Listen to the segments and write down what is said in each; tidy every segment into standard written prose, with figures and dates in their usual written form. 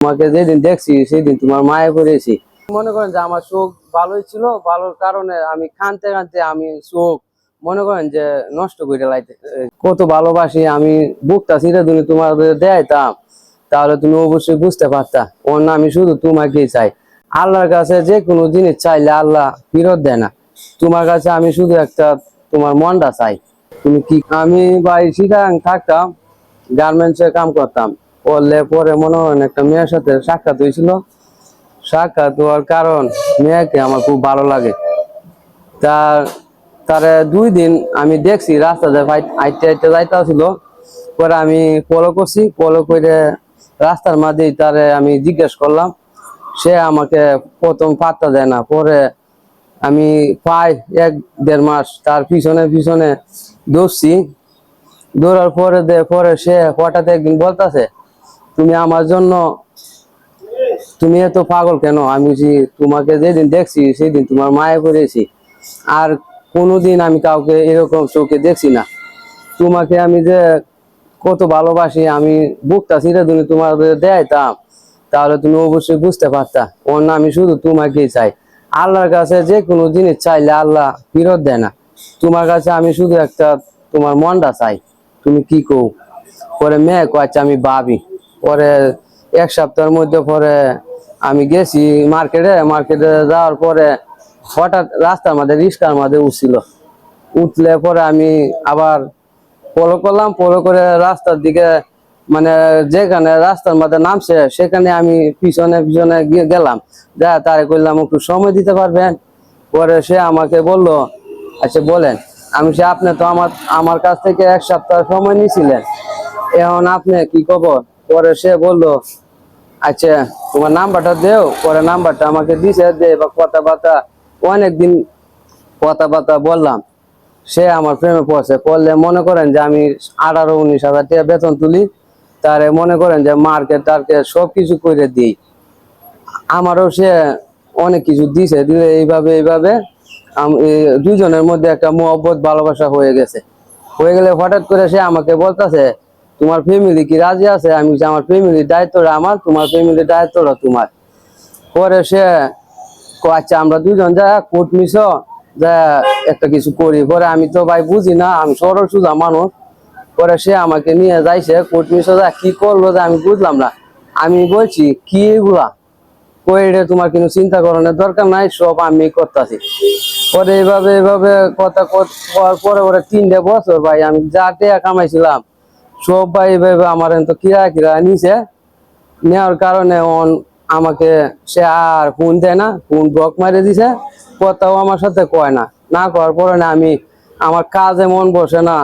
তোমাকে যেদিন দেখছি সেদিন তোমার মায়ে পড়েছি। মনে করেন যে আমার চোখ ভালোই ছিল, ভালোর কারণে আমি কানতে কানতে আমি চোখ মনে করেন যে নষ্ট করে লাইতে কত ভালোবাসি আমি। বুকটা ছিঁড়ে তুমি তোমাদের দেয়াইতাম, তাহলে তুমি অবশ্যই বুঝতে পারতা অন্য আমি শুধু তোমাকেই চাই। আল্লাহর কাছে যে কোনো জিনিস চাইলে আল্লাহ ফেরত দেয় না। তোমার কাছে আমি শুধু একটা তোমার মনটা চাই। তুমি কি আমি ভাই চিটাগাং থাকতাম, গার্মেন্টসে কাম করতাম। করলে পরে মনে হয় একটা মেয়ের সাথে সাক্ষাৎ হয়েছিল। সাক্ষাৎ হওয়ার কারণ মেয়েকে আমার খুব ভালো লাগে। তার তারে 2 দিন আমি দেখছি রাস্তাতে আইতে আইতে যাইতে ছিল। পরে আমি ফলো করছি, ফলো করে রাস্তার মাঝেই তারে আমি জিজ্ঞেস করলাম। সে আমাকে প্রথম পাত্তা দেয় না। পরে আমি প্রায় 1-1.5 মাস তার পিছনে পিছনে দৌড়ছি। দৌড়ার পরে সে হঠাৎ একদিন বলতেছে, তুমি আমার জন্য তুমি এত পাগল কেন? আমি তোমাকে যেদিন দেখছি সেদিন তোমার মায়ে পড়েছি। আর কোনোদিন আমি কাউকে এরকম চোখে দেখছি না। তোমাকে আমি যে কত ভালোবাসি, আমি বুকটা ছিঁড়ে তুমি তোমাদের দেয়াইতাম, তাহলে তুমি অবশ্যই বুঝতে পারতা অন্য আমি শুধু তোমাকেই চাই। আল্লাহর কাছে যে কোনো জিনিস চাইলে আল্লাহ ফেরত দেয় না। তোমার কাছে আমি শুধু একটা তোমার মনটা চাই। তুমি কি কও? পরে মেয়ে কয়েছে আমি ভাবি। পরে 1 সপ্তাহের মধ্যে পরে আমি গেছি মার্কেটে যাওয়ার পরে হঠাৎ রাস্তার মধ্যে রিস্কার মধ্যে উঠছিল। উঠলে পরে আমি আবার ফলো করলাম, ফলো করে রাস্তার দিকে মানে যেখানে রাস্তার মধ্যে নামছে সেখানে আমি পিছনে পিছনে গিয়ে গেলাম। যা তারে কইলাম একটু সময় দিতে পারবেন? পরে সে আমাকে বললো, আচ্ছা বলেন। আমি সে আপনি তো আমার কাছ থেকে 1 সপ্তাহ সময় নিয়েছিলেন, এখন আপনি কি খবর? পরে সে বললো, আচ্ছা তোমার নাম্বারটা দেও। পরে নাম্বারটা আমাকে দিছে, দে বা কথাবার্তা অনেকদিন কথাবার্তা বললাম। সে আমার প্রেমে পড়ছে। পড়লে মনে করেন যে আমি 18-19 হাজার টাকা বেতন তুলি, তারে মনে করেন যে মার্কেট টার্কেট সবকিছু করে দিই। আমারও সে অনেক কিছু দিছে, দিলে এইভাবে এইভাবে দুজনের মধ্যে একটা মহব্বত ভালোবাসা হয়ে গেছে। হয়ে গেলে হঠাৎ করে সে আমাকে বলতেছে, তোমার ফ্যামিলি কি রাজি আছে? আমি বলছি, আমার ফ্যামিলির দায়িত্বটা আমার, তোমার ফ্যামিলির দায়িত্বটা তোমার। পরে সে আচ্ছা আমরা দুজন যা কোর্ট মিশো যা একটা কিছু করি। পরে আমি তো ভাই বুঝি না, আমি সরল সোজা মানুষ। পরে সে আমাকে নিয়ে যাইছে কোর্ট মিশো, যা কি করলো যে আমি বুঝলাম না। আমি বলছি কি এগুলা কইরে, তোমার কিন্তু চিন্তা করানোর দরকার নাই, সব আমি করতেছি। পরে এইভাবে এইভাবে কথা পরে পরে 3টে বছর ভাই আমি যা টাকা কামাইছিলাম সব ভাই এইভাবে আমার তো কিরা কিরা নিছে। নেওয়ার কারণে আমাকে সে আর ফোন দেয় না, ফোন ব্লক মারে দিছে। কথাও আমার সাথে কয় না। না করার পরে না আমি আমার কাজে মন বসে না,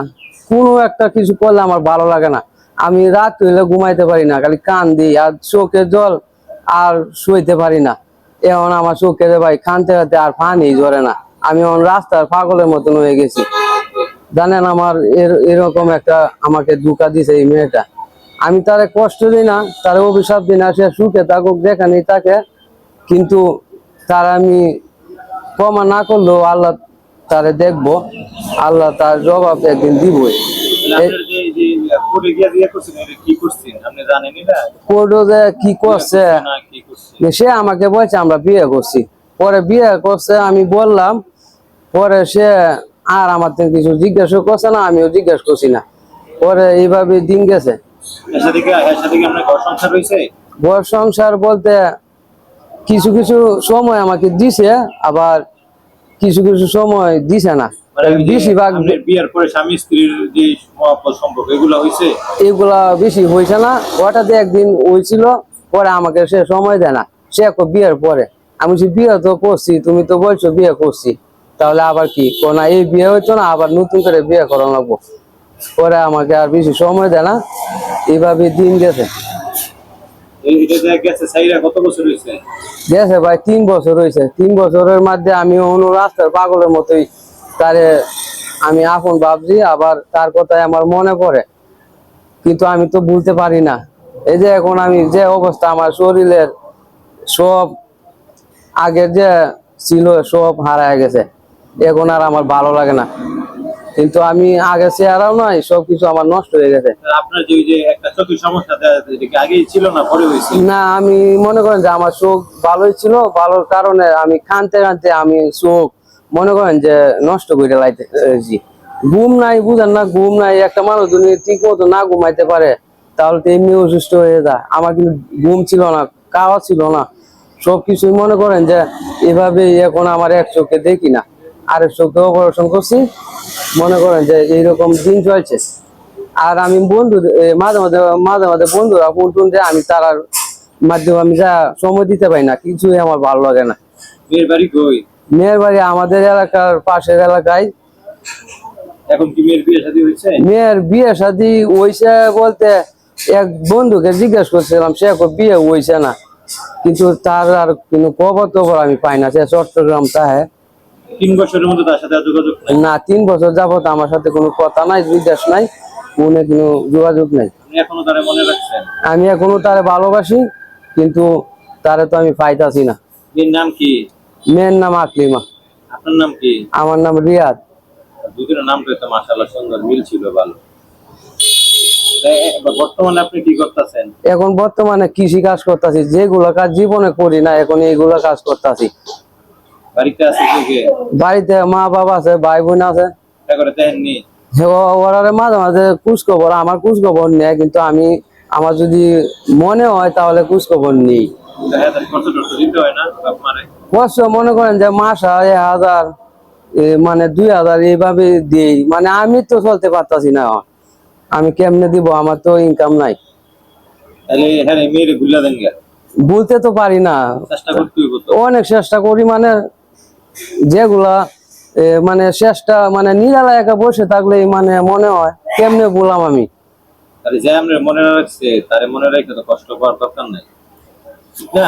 কোনো একটা কিছু করলে আমার ভালো লাগে না। আমি রাত হইলে ঘুমাইতে পারি না, খালি কান দিই আর চোখে জল, আর শুইতে পারি না। এখন আমার চোখে ভাই কানতে কানতে আর পানি ঝরে না। আমি এখন রাস্তার পাগলের মতন হয়ে গেছি। জানেন আমার এরকম একটা আমাকে ধোঁকা দিছে এই মেয়েটা। আমি তারে কষ্ট দিই না, তার অভিশাপ দিই না, সে সুখে থাকুক যেখানেই থাকে। কিন্তু তার আমি ক্ষমা না করলেও আল্লাহ তারে দেখবো, আল্লাহ তার জবাব একদিন দিবই। কি করছে সে আমাকে বলছে আমরা বিয়ে করছি। পরে বিয়ে করছে আমি বললাম। পরে সে আর আমার থেকে কিছু জিজ্ঞাসা করছে না, আমিও জিজ্ঞাসা করছি না। পরে এইভাবে দিন গেছে। ঘর সংসার বলতে কিছু কিছু সময় আমাকে দিছে, আবার কিছু কিছু সময় দিছে না। বেশিরভাগ বিয়ের পরে স্বামী স্ত্রীর যে সম্পর্ক এগুলা বেশি হয়েছে না। হঠাৎ একদিন হয়েছিল, পরে আমাকে সে সময় দেয় না। সে বিয়ের পরে আমি বিয়ে তো করছি, তুমি তো বলছো বিয়ে করছি, তাহলে আবার কি না এই বিয়ে হইতো না, আবার নতুন করে বিয়ে করা লাগবো। পরে আমাকে আর বেশি সময় দেয় না। এইভাবে দিন গেছে। গেছে ভাই 3 বছর হয়েছে। 3 বছরের মধ্যে আমি অন্য রাস্তার পাগলের মতোই তারে আমি আপন ভাবছি, আবার তার কথাই আমার মনে পড়ে। কিন্তু আমি তো ভুলতে পারি না। এই যে এখন আমি যে অবস্থা, আমার শরীরের সব আগের যে ছিল সব হারায় গেছে। এখন আর আমার ভালো লাগে না। কিন্তু আমি আগে চেহারাও নাই, সবকিছু আমার নষ্ট হয়ে গেছে। আপনার যে ওই যে একটা চোখের সমস্যা এটা কি আগেই ছিল না পরে হয়েছে? না, আমি মনে করেন যে আমার চোখ ভালোই ছিল, ভালোর কারণে আমি কানতে কানতে আমি চোখ মনে করেন যে নষ্ট করে লাইতেছি। ঘুম নাই, বুঝেন না, ঘুম নাই। একটা মানুষ যদি ঠিক মতো না ঘুমাইতে পারে তাহলে তো এমনি অসুস্থ হয়ে যায়। আমার কিন্তু ঘুম ছিল না, খাওয়া ছিল না, সবকিছুই মনে করেন যে এভাবে এখন আমার এক চোখে দেখি না, আরেক চোখে অপারেশন করছি। মনে করেন যে এইরকম দিন চলছে। আর আমি বন্ধু মাঝে মাঝে মাঝে মাঝে বন্ধুরা ফোন টোন দেয়, আমি তারার মাধ্যমে আমি যা সময় দিতে পারি না, কিছুই আমার ভালো লাগে না। মেয়ের বাড়ি কই? মেয়ের বাড়ি আমাদের এলাকার পাশের এলাকায়। এখন কি মেয়ের বিয়ে শাদী হয়েছে? মেয়ের বিয়ে শাদী হইছে বলতে এক বন্ধুকে জিজ্ঞেস করছিলাম, সে বিয়ে হইছে না, কিন্তু তার আর কোনো খবর টবর আমি পাই না। সে চট্টগ্রাম তাহে 3 বছরের মধ্যে তার সাথে আর যোগাযোগ নাই? না, 3 বছর যাবত আমার সাথে কোনো কথা নাই, জিজ্ঞেস নাই, ফোনে কোনো যোগাযোগ নাই। আপনি এখনো তারে মনে রাখছেন? আমি এখনো তারে ভালোবাসি, কিন্তু তারে তো আমি পাইতাছি না। মেয়ের নাম কি? মেয়ের নাম আকলিমা। আপনার নাম কি? আমার নাম রিয়াদ। দুজনের নাম তো মাশাআল্লাহ সুন্দর, মিল ছিল ভালো। বর্তমানে আপনি কি করতেছেন? এখন বর্তমানে কৃষি কাজ করতেছি, যেগুলো কাজ জীবনে করি না এখন এইগুলো কাজ করতেছি। বাড়িতে আছে কে কে? বাড়িতে মা বাবা আছে, ভাই বোন আছে। এটা করে দেখেননি? ওরা মাঝে মাঝে খোঁজ খবর, আমার খোঁজ খবর নেয়, কিন্তু আমি আমার যদি মনে হয় তাহলে খোঁজ খবর নেই। দেখা যায় কষ্ট টষ্ট দিতে হয় না বাপ মারে? কষ্ট মনে করেন যে মাস 1000 মানে 2000 এইভাবে দিই, মানে আমি তো চলতে পারতাছি না। আমি কেমনে দিব, আমার তো ইনকাম নাই। তাহলে হ্যাঁ মেয়েরে ভুলা দেন গা? বলতে তো পারি না, চেষ্টা করতে হইব তো। অনেক চেষ্টা করি, মানে যেগুলা মানে চেষ্টা মানে নিরালা একা বসে থাকলেই মানে মনে হয় কেমনে বললাম আমি। তাহলে যে আমরা মনে রাখছে তারে মনে রাখতে তো কষ্ট করার দরকার নাই, ঠিক না?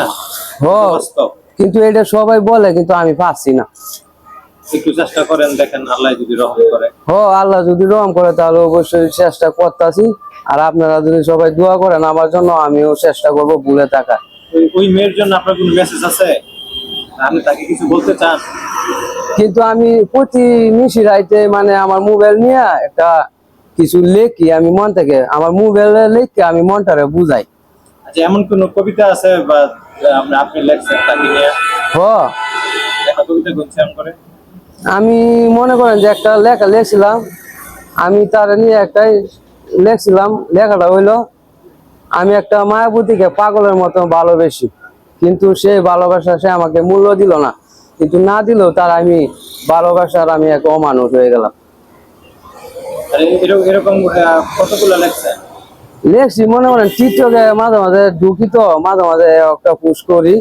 হ, বাস্তব। কিন্তু এটা সবাই বলে, কিন্তু আমি পারছি না। একটু চেষ্টা করেন, দেখেন আল্লাহ যদি রহম করে। আল্লাহ যদি রহম করে তাহলে অবশ্যই চেষ্টা করতেছি। আর আপনারা যদি সবাই দোয়া করেন আমার জন্য, আমিও চেষ্টা করব ভুলে থাকা। ওই মেয়ের জন্য আপনার কোনো মেসেজ আছে? আপনি তাকে কিছু বলতে চান? কিন্তু আমি প্রতি নিশি রাইতে মানে আমার মোবাইল নিয়ে একটা কিছু লেখি, আমি মন থেকে আমার মোবাইলে লিখে আমি মনটারে বুঝাই। আচ্ছা, এমন কোন কবিতা আছে বা আপনি লেখছেন তাকে নিয়ে? হ, একটা কবিতা করছেন করে? আমি মনে করেন যে একটা লেখা লেখছিলাম, আমি তার নিয়ে একটাই লেখছিলাম। লেখাটা হইলো, আমি একটা মায়াবতীকে পাগলের মতো ভালোবেসি, কিন্তু সেই ভালোবাসা সে আমাকে মূল্য দিল না, কিন্তু না দিলেও তার আমি ভালোবাসার আমি এক অমানুষ হয়ে গেলাম। আরে এরকম কতগুলো লেখছেন? লেখছি মনে করেন টিকটকে মাঝে মাঝে ঢুকি, তো মাঝে মাঝে একটা পুশ করি,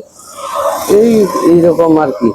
এইরকম আর কি।